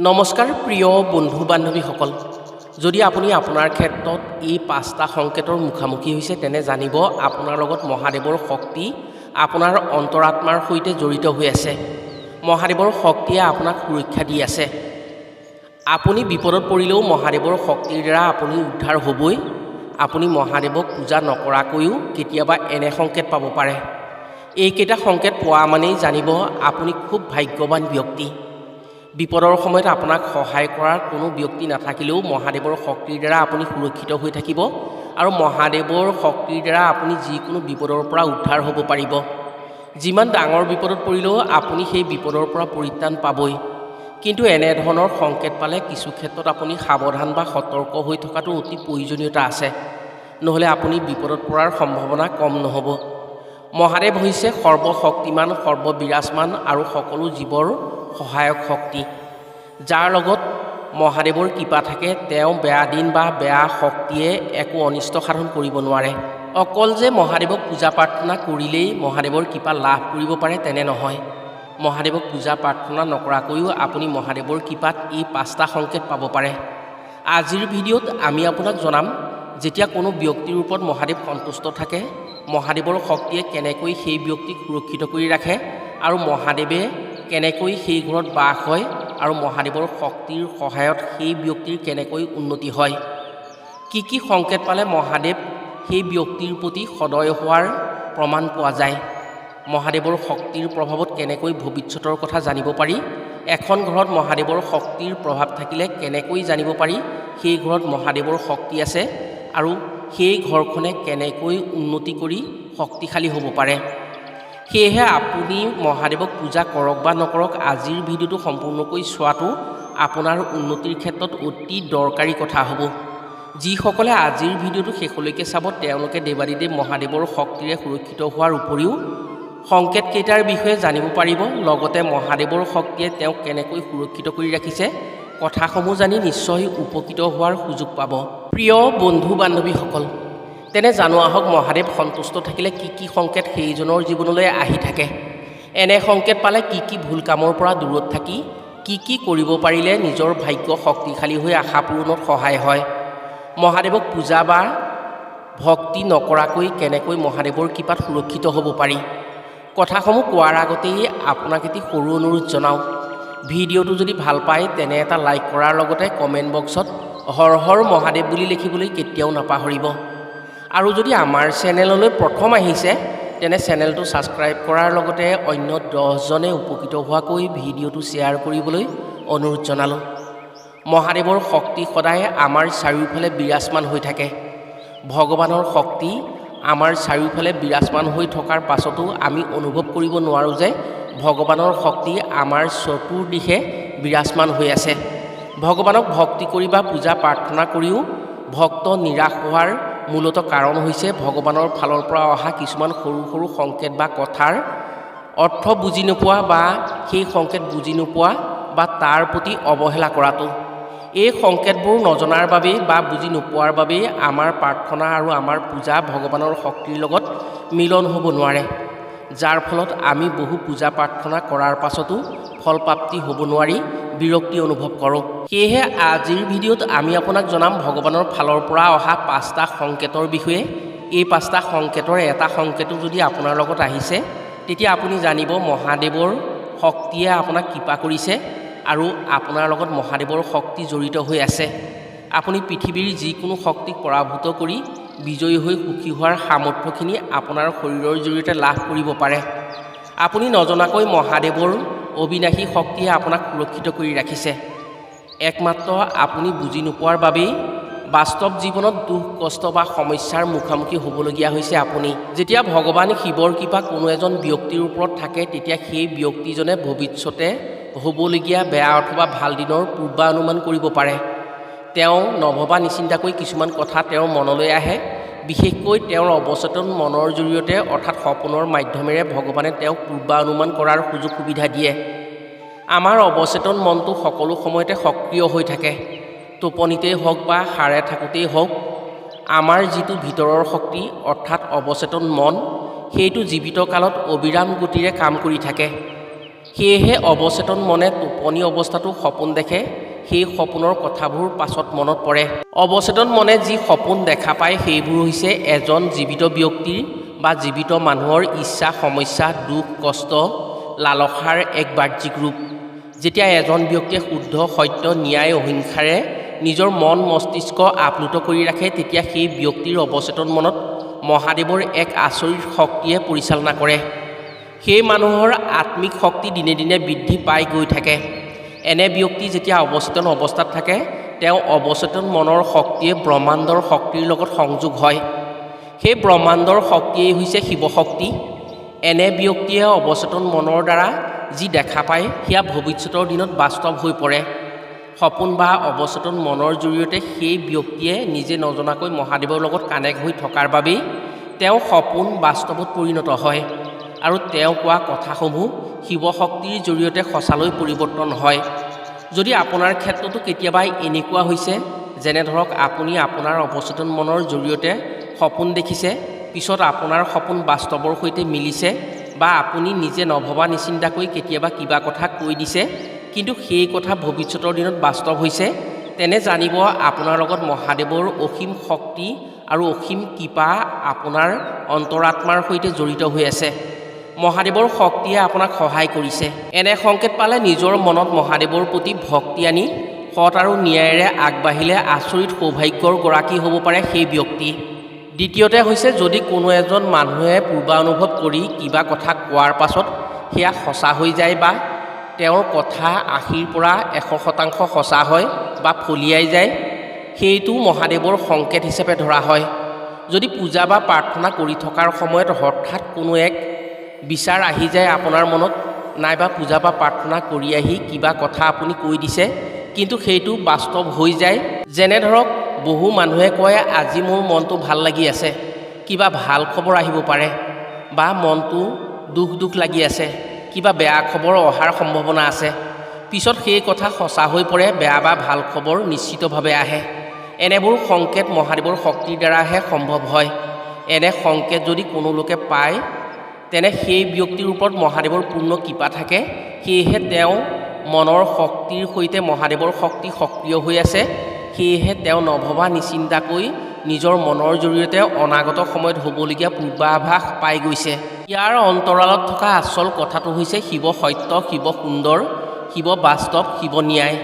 নমস্কাৰ প্ৰিয় বন্ধু বান্ধৱীসকল, যদি আপুনি আপোনাৰ ক্ষেত্ৰত এই পাঁচটা সংকেতৰ মুখামুখি হৈছে তেনে জানিব আপোনাৰ লগত মহাদেৱৰ শক্তি আপোনাৰ অন্তৰাত্মাৰ সৈতে জড়িত হৈ আছে। মহাদেৱৰ শক্তিয়ে আপোনাক সুৰক্ষা দি আছে। আপুনি বিপদত পৰিলেও মহাদেৱৰ শক্তিৰ দ্বাৰা আপুনি উদ্ধাৰ হ'বই। আপুনি মহাদেৱক পূজা নকৰাকৈও কেতিয়াবা এনে সংকেত পাব পাৰে। এইকেইটা সংকেত পোৱা মানেই জানিব আপুনি খুব ভাগ্যৱান ব্যক্তি। বিপদৰ সময়ত আপোনাক সহায় কৰাৰ কোনো ব্যক্তি নাথাকিলেও মহাদেৱৰ শক্তিৰ দ্বাৰা আপুনি সুৰক্ষিত হৈ থাকিব আৰু মহাদেৱৰ শক্তিৰ দ্বাৰা আপুনি যিকোনো বিপদৰ পৰা উদ্ধাৰ হ'ব পাৰিব। যিমান ডাঙৰ বিপদত পৰিলেও আপুনি সেই বিপদৰ পৰা পৰিত্ৰাণ পাবই। কিন্তু এনেধৰণৰ সংকেত পালে কিছু ক্ষেত্ৰত আপুনি সাৱধান বা সতৰ্ক হৈ থকাটো অতি প্ৰয়োজনীয়তা আছে, নহ'লে আপুনি বিপদত পৰাৰ সম্ভাৱনা কম নহ'ব। মহাদেৱ হৈছে সৰ্বশক্তিমান, সৰ্ববিৰাজমান আৰু সকলো জীৱৰ সহায়ক শক্তি। যাৰ লগত মহাদেৱৰ কৃপা থাকে তেওঁ বেয়া দিন বা বেয়া শক্তিয়ে একো অনিষ্ট সাধন কৰিব নোৱাৰে। অকল যে মহাদেৱক পূজা প্ৰাৰ্থনা কৰিলেই মহাদেৱৰ কৃপা লাভ কৰিব পাৰে তেনে নহয়। মহাদেৱক পূজা প্ৰাৰ্থনা নকৰাকৈও আপুনি মহাদেৱৰ কৃপাত এই পাঁচটা সংকেত পাব পাৰে। আজিৰ ভিডিঅ'ত আমি আপোনাক জনাম, যেতিয়া কোনো ব্যক্তিৰ ওপৰত মহাদেৱ সন্তুষ্ট থাকে মহাদেৱৰ শক্তিয়ে কেনেকৈ সেই ব্যক্তিক সুৰক্ষিত কৰি ৰাখে আৰু মহাদেৱে কেনেকৈ সেই ঘৰত বাস হয় আৰু মহাদেৱৰ শক্তিৰ সহায়ত সেই ব্যক্তিৰ কেনেকৈ উন্নতি হয়। কি সংকেত পালে মহাদেৱ সেই ব্যক্তিৰ প্ৰতি সদয় হোৱাৰ প্ৰমাণ পোৱা যায়। মহাদেৱৰ শক্তিৰ প্ৰভাৱত কেনেকৈ ভৱিষ্যতৰ কথা জানিব পাৰি। এখন ঘৰত মহাদেৱৰ শক্তিৰ প্ৰভাৱ থাকিলে কেনেকৈ জানিব পাৰি সেই ঘৰত মহাদেৱৰ শক্তি আছে আৰু সেই ঘৰখনে কেনেকৈ উন্নতি কৰি শক্তিশালী হ'ব পাৰে। সেয়েহে আপুনি মহাদেৱক পূজা কৰক বা নকৰক, আজিৰ ভিডিঅ'টো সম্পূৰ্ণকৈ চোৱাটো আপোনাৰ উন্নতিৰ ক্ষেত্ৰত অতি দৰকাৰী কথা হ'ব। যিসকলে আজিৰ ভিডিঅ'টো শেষলৈকে চাব তেওঁলোকে দেৱাদিদেৱ মহাদেৱৰ শক্তিৰে সুৰক্ষিত হোৱাৰ উপৰিও সংকেতকেইটাৰ বিষয়ে জানিব পাৰিব, লগতে মহাদেৱৰ শক্তিয়ে তেওঁক কেনেকৈ সুৰক্ষিত কৰি ৰাখিছে কথাসমূহ জানি নিশ্চয় উপকৃত হোৱাৰ সুযোগ পাব। প্ৰিয় বন্ধু বান্ধৱীসকল, তেনে জানো আহক মহাদেৱ সন্তুষ্ট থাকিলে কি সংকেত সেইজনৰ জীৱনলৈ আহি থাকে। এনে সংকেত পালে কি ভুল কামৰ পৰা দূৰত থাকি কি কৰিব পাৰিলে নিজৰ ভাগ্য শক্তিশালী হৈ আশা পূৰণত সহায় হয়। মহাদেৱক পূজা বা ভক্তি নকৰাকৈ কেনেকৈ মহাদেৱৰ কৃপাত সুৰক্ষিত হ'ব পাৰি। কথাসমূহ কোৱাৰ আগতেই আপোনাক এটি সৰু অনুৰোধ জনাওঁ, ভিডিঅ'টো যদি ভাল পায় তেনে এটা লাইক কৰাৰ লগতে কমেণ্ট বক্সত হৰ হৰ মহাদেৱ বুলি লিখিবলৈ কেতিয়াও নাপাহৰিব। আৰু যদি আমাৰ চেনেললৈ প্ৰথম আহিছে তেনে চেনেলটো ছাবস্ক্ৰাইব কৰাৰ লগতে অন্য 10জনে উপকৃত হোৱাকৈ ভিডিঅ'টো শ্বেয়াৰ কৰিবলৈ অনুৰোধ জনালোঁ। মহাদেৱৰ শক্তি সদায় আমাৰ চাৰিওফালে বিৰাজমান হৈ থাকে। ভগৱানৰ শক্তি আমাৰ চাৰিওফালে বিৰাজমান হৈ থকাৰ পাছতো আমি অনুভৱ কৰিব নোৱাৰোঁ যে ভগৱানৰ শক্তি আমাৰ চতুৰ্দিশে বিৰাজমান হৈ আছে। ভগৱানক ভক্তি কৰি বা পূজা প্ৰাৰ্থনা কৰিও ভক্ত নিৰাশ হোৱাৰ মূলত কাৰণ হৈছে ভগৱানৰ ফালৰ পৰা অহা কিছুমান সৰু সংকেত বা কথাৰ অৰ্থ বুজি নোপোৱা বা সেই সংকেত বুজি নোপোৱা বা তাৰ প্ৰতি অৱহেলা কৰাটো। এই সংকেতবোৰ নজনাৰ বাবেই বা বুজি নোপোৱাৰ বাবেই আমাৰ প্ৰাৰ্থনা আৰু আমাৰ পূজা ভগৱানৰ শক্তিৰ লগত মিলন হ'ব নোৱাৰে, যাৰ ফলত আমি বহু পূজা প্ৰাৰ্থনা কৰাৰ পাছতো ফলপ্ৰাপ্তি হ'ব নোৱাৰি বিৰক্তি অনুভৱ কৰোঁ। সেয়েহে আজিৰ ভিডিঅ'ত আমি আপোনাক জনাম ভগৱানৰ ফালৰ পৰা অহা পাঁচটা সংকেতৰ বিষয়ে। এই পাঁচটা সংকেতৰ এটা সংকেতো যদি আপোনাৰ লগত আহিছে তেতিয়া আপুনি জানিব মহাদেৱৰ শক্তিয়ে আপোনাক কৃপা কৰিছে আৰু আপোনাৰ লগত মহাদেৱৰ শক্তি জড়িত হৈ আছে। আপুনি পৃথিৱীৰ যিকোনো শক্তিক পৰাভূত কৰি বিজয়ী হৈ সুখী হোৱাৰ সামৰ্থ্যখিনি আপোনাৰ শৰীৰৰ জৰিয়তে লাভ কৰিব পাৰে। আপুনি নজনাকৈ মহাদেৱৰ অবিনাশী শক্তিয়ে আপোনাক সুৰক্ষিত কৰি ৰাখিছে। একমাত্ৰ আপুনি বুজি নোপোৱাৰ বাবেই বাস্তৱ জীৱনত দুখ কষ্ট বা সমস্যাৰ মুখামুখি হ'বলগীয়া হৈছে আপুনি। যেতিয়া ভগৱান শিৱৰ কৃপা কোনো এজন ব্যক্তিৰ ওপৰত থাকে তেতিয়া সেই ব্যক্তিজনে ভৱিষ্যতে হ'বলগীয়া বেয়া অথবা ভাল দিনৰ পূৰ্বানুমান কৰিব পাৰে। তেওঁ নভবা নিচিন্তাকৈ কিছুমান কথা তেওঁৰ মনলৈ আহে। বিশেষকৈ তেওঁৰ অৱচেতন মনৰ জৰিয়তে অৰ্থাৎ সপোনৰ মাধ্যমেৰে ভগৱানে তেওঁক পূৰ্বানুমান কৰাৰ সুযোগ সুবিধা দিয়ে। আমাৰ অৱচেতন মনটো সকলো সময়তে সক্ৰিয় হৈ থাকে। টোপনিতেই হওক বা সাৰে থাকোঁতেই হওক আমাৰ যিটো ভিতৰৰ শক্তি অৰ্থাৎ অৱচেতন মন সেইটো জীৱিত কালত অবিৰাম গতিৰে কাম কৰি থাকে। সেয়েহে অৱচেতন মনে টোপনি অৱস্থাতো সপোন দেখে, সেই সপোনৰ কথাবোৰ পাছত মনত পৰে। অৱচেতন মনে যি সপোন দেখা পায় সেইবোৰ হৈছে এজন জীৱিত ব্যক্তিৰ বা জীৱিত মানুহৰ ইচ্ছা, সমস্যা, দুখ, কষ্ট, লালসাৰ এক বাহ্যিক ৰূপ। যেতিয়া এজন ব্যক্তিয়ে শুদ্ধ, সত্য, ন্যায়, অহিংসাৰে নিজৰ মন মস্তিষ্ক আপ্লুত কৰি ৰাখে, তেতিয়া সেই ব্যক্তিৰ অৱচেতন মনত মহাদেৱৰ এক আচৰিত শক্তিয়ে পৰিচালনা কৰে। সেই মানুহৰ আত্মিক শক্তি দিনে দিনে বৃদ্ধি পাই গৈ থাকে। এনে ব্যক্তি যেতিয়া অৱচেতন অৱস্থাত থাকে, তেওঁ অৱচেতন মনৰ শক্তিয়ে ব্ৰহ্মাণ্ডৰ শক্তিৰ লগত সংযোগ হয়। সেই ব্ৰহ্মাণ্ডৰ শক্তিয়েই হৈছে শিৱশক্তি। এনে ব্যক্তিয়ে অৱচেতন মনৰ দ্বাৰা যি দেখা পায় সেয়া ভৱিষ্যতৰ দিনত বাস্তৱ হৈ পৰে। সপোন বা অৱচেতন মনৰ জৰিয়তে সেই ব্যক্তিয়ে নিজে নজনাকৈ মহাদেৱৰ লগত কানেক্ট হৈ থকাৰ বাবেই তেওঁ সপোন বাস্তৱত পৰিণত হয় আৰু তেওঁ কোৱা কথাসমূহ শিৱশক্তিৰ জৰিয়তে সঁচালৈ পৰিৱৰ্তন হয়। যদি আপোনাৰ ক্ষেত্ৰতো কেতিয়াবা এনেকুৱা হৈছে, যেনে ধৰক আপুনি আপোনাৰ অৱচেতন মনৰ জৰিয়তে সপোন দেখিছে, পিছত আপোনাৰ সপোন বাস্তৱৰ সৈতে মিলিছে, বা আপুনি নিজে নভবা নিচিন্তাকৈ কেতিয়াবা কিবা কথা কৈ দিছে কিন্তু সেই কথা ভৱিষ্যতৰ দিনত বাস্তৱ হৈছে, তেনে জানিব আপোনাৰ লগত মহাদেৱৰ অসীম শক্তি আৰু অসীম কৃপা আপোনাৰ অন্তৰাত্মাৰ সৈতে জড়িত হৈ আছে। মহাদেৱৰ শক্তিয়ে আপোনাক সহায় কৰিছে। এনে সংকেত পালে নিজৰ মনত মহাদেৱৰ প্ৰতি ভক্তি আনি সৎ আৰু ন্যায়েৰে আগবাঢ়িলে আচৰিত সৌভাগ্যৰ গৰাকী হ'ব পাৰে সেই ব্যক্তি। দ্বিতীয়তে হৈছে, যদি কোনো এজন মানুহে পূৰ্বানুভৱ কৰি কিবা কথা কোৱাৰ পাছত সেয়া সঁচা হৈ যায় বা তেওঁৰ কথা ৮০ৰ পৰা ১০০% সঁচা হয় বা ফলিয়াই যায়, সেইটো মহাদেৱৰ সংকেত হিচাপে ধৰা হয়। যদি পূজা বা প্ৰাৰ্থনা কৰি থকাৰ সময়ত হঠাৎ কোনো এক বিচাৰ আহি যায় আপোনাৰ মনত, নাইবা পূজা বা প্ৰাৰ্থনা কৰি আহি কিবা কথা আপুনি কৈ দিছে কিন্তু সেইটো বাস্তৱ হৈ যায়, যেনে ধৰক বহু মানুহে কয় আজি মোৰ মনটো ভাল লাগি আছে, কিবা ভাল খবৰ আহিব পাৰে, বা মনটো দুখ দুখ লাগি আছে, কিবা বেয়া খবৰ অহাৰ সম্ভাৱনা আছে, পিছত সেই কথা সঁচা হৈ পৰে, বেয়া বা ভাল খবৰ নিশ্চিতভাৱে আহে। এনেবোৰ সংকেত মহাদেৱৰ শক্তিৰ দ্বাৰাহে সম্ভৱ হয়। এনে সংকেত যদি কোনো লোকে পায়, তেনে সেই ব্যক্তিৰ ওপৰত মহাদেৱৰ পূৰ্ণ কৃপা থাকে। সেয়েহে তেওঁ মনৰ শক্তিৰ সৈতে মহাদেৱৰ শক্তি সক্ৰিয় হৈ আছে। সেয়েহে তেওঁ নভবা নিচিন্তাকৈ নিজৰ মনৰ জৰিয়তে অনাগত সময়ত হ'বলগীয়া পূৰ্বাভাস পাই গৈছে। ইয়াৰ অন্তৰালত থকা আচল কথাটো হৈছে শিৱ সত্য, শিৱ সুন্দৰ, শিৱ বাস্তৱ, শিৱ ন্যায়।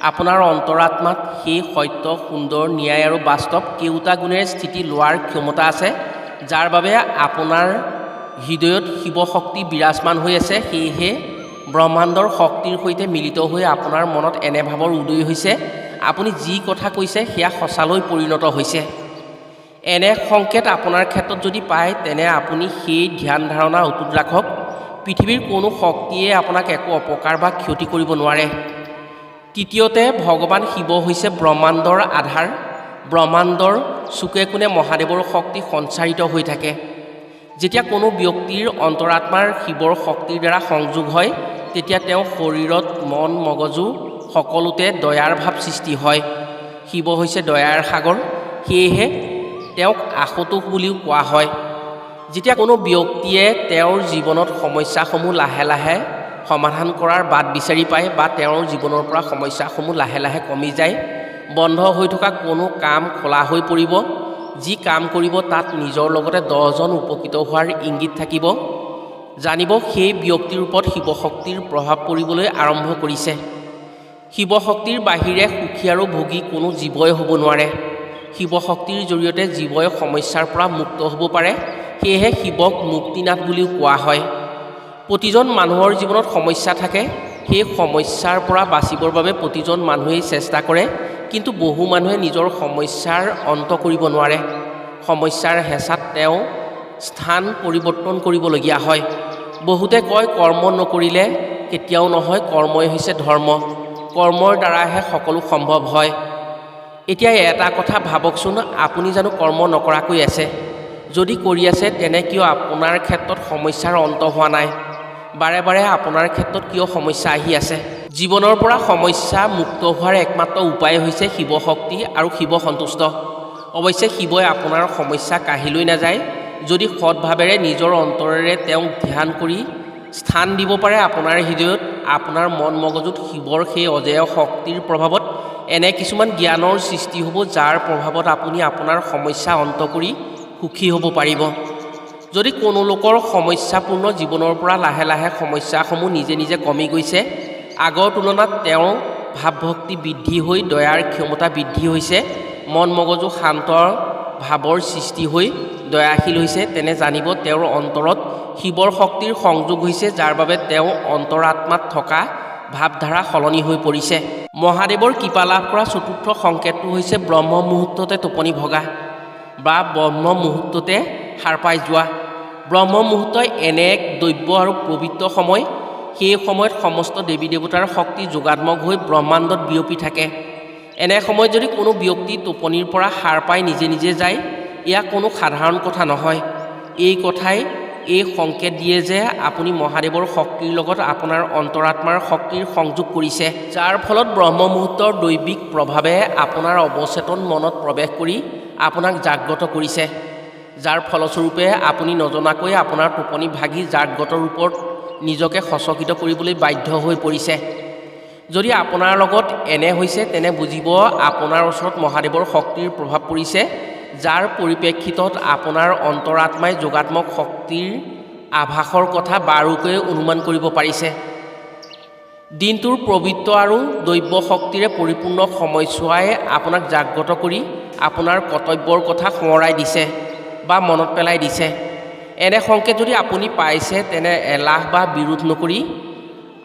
আপোনাৰ অন্তৰাত্মাত সেই সত্য, সুন্দৰ, ন্যায় আৰু বাস্তৱ কেওটা গুণেৰে স্থিতি লোৱাৰ ক্ষমতা আছে, যাৰ বাবে আপোনাৰ হৃদয়ত শিৱশক্তি বিৰাজমান হৈ আছে। সেয়েহে ব্ৰহ্মাণ্ডৰ শক্তিৰ সৈতে মিলিত হৈ আপোনাৰ মনত এনে ভাৱৰ উদয় হৈছে, আপুনি যি কথা কৈছে সেয়া সঁচালৈ পৰিণত হৈছে। এনে সংকেত আপোনাৰ ক্ষেত্ৰত যদি পায়, তেনে আপুনি সেই ধ্যান ধাৰণা অটুট ৰাখক। পৃথিৱীৰ কোনো শক্তিয়ে আপোনাক একো অপকাৰ বা ক্ষতি কৰিব নোৱাৰে। তৃতীয়তে, ভগৱান শিৱ হৈছে ব্ৰহ্মাণ্ডৰ আধাৰ। ব্ৰহ্মাণ্ডৰ চুকে কোণে মহাদেৱৰ শক্তি সঞ্চাৰিত হৈ থাকে। যেতিয়া কোনো ব্যক্তিৰ অন্তৰাত্মাৰ শিৱৰ শক্তিৰ দ্বাৰা সংযোগ হয়, তেতিয়া তেওঁ শৰীৰত, মন মগজু সকলোতে দয়াৰ ভাৱ সৃষ্টি হয়। শিৱ হৈছে দয়াৰ সাগৰ, সেয়েহে তেওঁক আশুতোষ বুলিও কোৱা হয়। যেতিয়া কোনো ব্যক্তিয়ে তেওঁৰ জীৱনত সমস্যাসমূহ লাহে লাহে সমাধান কৰাৰ বাট বিচাৰি পায় বা তেওঁৰ জীৱনৰ পৰা সমস্যাসমূহ লাহে লাহে কমি যায়, বন্ধ হৈ থকা কোনো কাম খোলা হৈ পৰিব, যি কাম কৰিব তাত নিজৰ লগতে 10জন উপকৃত হোৱাৰ ইংগিত থাকিব, জানিব সেই ব্যক্তিৰ ওপৰত শিৱশক্তিৰ প্ৰভাৱ পৰিবলৈ আৰম্ভ কৰিছে। শিৱশক্তিৰ বাহিৰে সুখী আৰু ভোগী কোনো জীৱই হ'ব নোৱাৰে। শিৱশক্তিৰ জৰিয়তে জীৱই সমস্যাৰ পৰা মুক্ত হ'ব পাৰে। সেয়েহে শিৱক মুক্তিনাথ বুলিও কোৱা হয়। প্ৰতিজন মানুহৰ জীৱনত সমস্যা থাকে। সেই সমস্যাৰ পৰা বাচিবৰ বাবে প্ৰতিজন মানুহেই চেষ্টা কৰে, কিন্তু বহু মানুহে নিজৰ সমস্যাৰ অন্ত কৰিব নোৱাৰে। সমস্যাৰ হেঁচাত তেওঁ স্থান পৰিৱৰ্তন কৰিবলগীয়া হয়। বহুতে কয় কৰ্ম নকৰিলে কেতিয়াও নহয়, কৰ্মই হৈছে ধৰ্ম, কৰ্মৰ দ্বাৰাহে সকলো সম্ভৱ হয়। এতিয়া এটা কথা ভাবকচোন, আপুনি জানো কৰ্ম নকৰাকৈ আছে? যদি কৰি আছে, তেনে কিয় আপোনাৰ ক্ষেত্ৰত সমস্যাৰ অন্ত হোৱা নাই? বাৰে বাৰে আপোনাৰ ক্ষেত্ৰত কিয় সমস্যা আহি আছে? জীৱনৰ পৰা সমস্যা মুক্ত হোৱাৰ একমাত্ৰ উপায় হৈছে শিৱশক্তি আৰু শিৱ সন্তুষ্ট। অৱশ্যে শিৱই আপোনাৰ সমস্যা কাঢ়ি লৈ নাযায়। যদি সৎভাৱেৰে নিজৰ অন্তৰেৰে তেওঁক ধ্যান কৰি স্থান দিব পাৰে আপোনাৰ হৃদয়ত। আপোনাৰ মন মগজুত শিৱৰ সেই অজেয় শক্তিৰ প্ৰভাৱত এনে কিছুমান জ্ঞানৰ সৃষ্টি হ'ব, যাৰ প্ৰভাৱত আপুনি আপোনাৰ সমস্যা অন্ত কৰি সুখী হ'ব পাৰিব। যদি কোনো লোকৰ সমস্যাপূৰ্ণ জীৱনৰ পৰা লাহে লাহে সমস্যাসমূহ নিজে নিজে কমি গৈছে, আগৰ তুলনাত তেওঁৰ ভাৱভক্তি বৃদ্ধি হৈ দয়াৰ ক্ষমতা বৃদ্ধি হৈছে, মন মগজু শান্ত ভাৱৰ সৃষ্টি হৈ দয়াশীল হৈছে, তেনে জানিব তেওঁৰ অন্তৰত শিৱৰ শক্তিৰ সংযোগ হৈছে, যাৰ বাবে তেওঁ অন্তৰাত্মাত থকা ভাৱধাৰা সলনি হৈ পৰিছে। মহাদেৱৰ কৃপা লাভ কৰা চতুৰ্থ সংকেতটো হৈছে ব্ৰহ্ম মুহূৰ্ততে টোপনি ভগা বা ব্ৰহ্ম মুহূৰ্ততে সাৰ পাই যোৱা। ব্ৰহ্ম মুহূৰ্ত এনে এক দৈব্য আৰু পবিত্ৰ সময়। সেই সময়ত সমস্ত দেৱী দেৱতাৰ শক্তি যোগাত্মক হৈ ব্ৰহ্মাণ্ডত বিয়পি থাকে। এনে সময়ত যদি কোনো ব্যক্তি টোপনিৰ পৰা সাৰ পাই নিজে নিজে যায়, এয়া কোনো সাধাৰণ কথা নহয়। এই কথাই এই সংকেত দিয়ে যে আপুনি মহাদেৱৰ শক্তিৰ লগত আপোনাৰ অন্তৰাত্মাৰ শক্তিৰ সংযোগ কৰিছে, যাৰ ফলত ব্ৰহ্ম মুহূৰ্তৰ দৈবিক প্ৰভাৱে আপোনাৰ অৱচেতন মনত প্ৰৱেশ কৰি আপোনাক জাগ্ৰত কৰিছে, যাৰ ফলস্বৰূপে আপুনি নজনাকৈ আপোনাৰ টোপনি ভাগি জাগ্ৰত ৰূপত নিজকে সচকিত কৰিবলৈ বাধ্য হৈ পৰিছে। যদি আপোনাৰ লগত এনে হৈছে, তেনে বুজিব আপোনাৰ ওচৰত মহাদেৱৰ শক্তিৰ প্ৰভাৱ পৰিছে, যাৰ পৰিপ্ৰেক্ষিতত আপোনাৰ অন্তৰাত্মাই যোগাত্মক শক্তিৰ আভাসৰ কথা বাৰুকৈ অনুমান কৰিব পাৰিছে। দিনটোৰ পবিত্ৰ আৰু দৈব্য শক্তিৰে পৰিপূৰ্ণ সময়ছোৱাই আপোনাক জাগ্ৰত কৰি আপোনাৰ কৰ্তব্যৰ কথা সোঁৱৰাই দিছে বা মনত পেলাই দিছে। এনে সংকেত যদি আপুনি পাইছে, তেনে এলাহ বা বিৰোধ নকৰি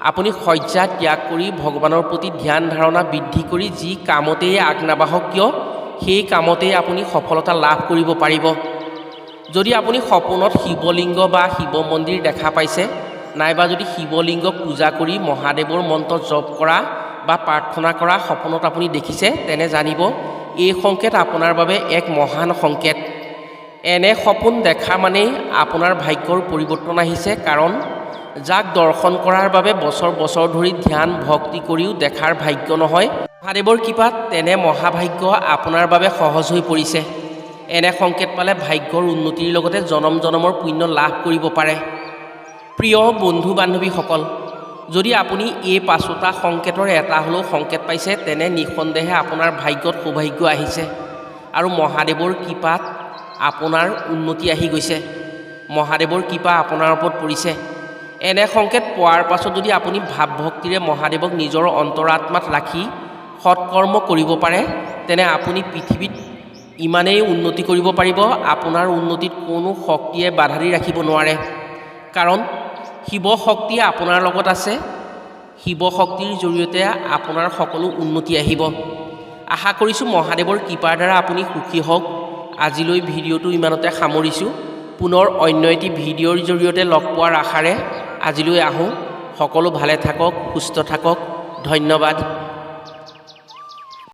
আপুনি শয্যা ত্যাগ কৰি ভগৱানৰ প্ৰতি ধ্যান ধাৰণা বৃদ্ধি কৰি যি কামতেই আগ নাবাহক কিয়, সেই কামতেই আপুনি সফলতা লাভ কৰিব পাৰিব। যদি আপুনি সপোনত শিৱলিংগ বা শিৱ মন্দিৰ দেখা পাইছে, নাইবা যদি শিৱলিংগক পূজা কৰি মহাদেৱৰ মন্ত্ৰ জপ কৰা বা প্ৰাৰ্থনা কৰা সপোনত আপুনি দেখিছে, তেনে জানিব এই সংকেত আপোনাৰ বাবে এক মহান সংকেত। এনে সপোন দেখা মানেই আপোনাৰ ভাগ্যৰ পৰিৱৰ্তন আহিছে, কাৰণ যাক দৰ্শন কৰাৰ বাবে বছৰ বছৰ ধৰি ধ্যান ভক্তি কৰিও দেখাৰ ভাগ্য নহয়, মহাদেৱৰ কৃপাত তেনে মহাভাগ্য আপোনাৰ বাবে সহজ হৈ পৰিছে। এনে সংকেত পালে ভাগ্যৰ উন্নতিৰ লগতে জনম জনমৰ পুণ্য লাভ কৰিব পাৰে। প্ৰিয় বন্ধু বান্ধৱীসকল, যদি আপুনি এই পাঁচোটা সংকেতৰ এটা হ'লেও সংকেত পাইছে, তেনে নিঃসন্দেহে আপোনাৰ ভাগ্যত সৌভাগ্য আহিছে আৰু মহাদেৱৰ কৃপাত আপোনাৰ উন্নতি আহি গৈছে। মহাদেৱৰ কৃপা আপোনাৰ ওপৰত পৰিছে। এনে সংকেত পোৱাৰ পাছত যদি আপুনি ভাৱভক্তিৰে মহাদেৱক নিজৰ অন্তৰাত্মাত ৰাখি সৎকৰ্ম কৰিব পাৰে, তেনে আপুনি পৃথিৱীত ইমানেই উন্নতি কৰিব পাৰিব, আপোনাৰ উন্নতিত কোনো শক্তিয়ে বাধা দি ৰাখিব নোৱাৰে। কাৰণ শিৱ শক্তি আপোনাৰ লগত আছে। শিৱ শক্তিৰ জৰিয়তে আপোনাৰ সকলো উন্নতি আহিব। আশা কৰিছোঁ মহাদেৱৰ কৃপাৰ দ্বাৰা আপুনি সুখী হওক। আজিলৈ ভিডিঅ'টো ইমানতে সামৰিছোঁ। পুনৰ অন্য এটি ভিডিঅ'ৰ জৰিয়তে লগ পোৱাৰ আশাৰে আজিলৈ আহোঁ। সকলো ভালে থাকক, সুস্থ থাকক। ধন্যবাদ।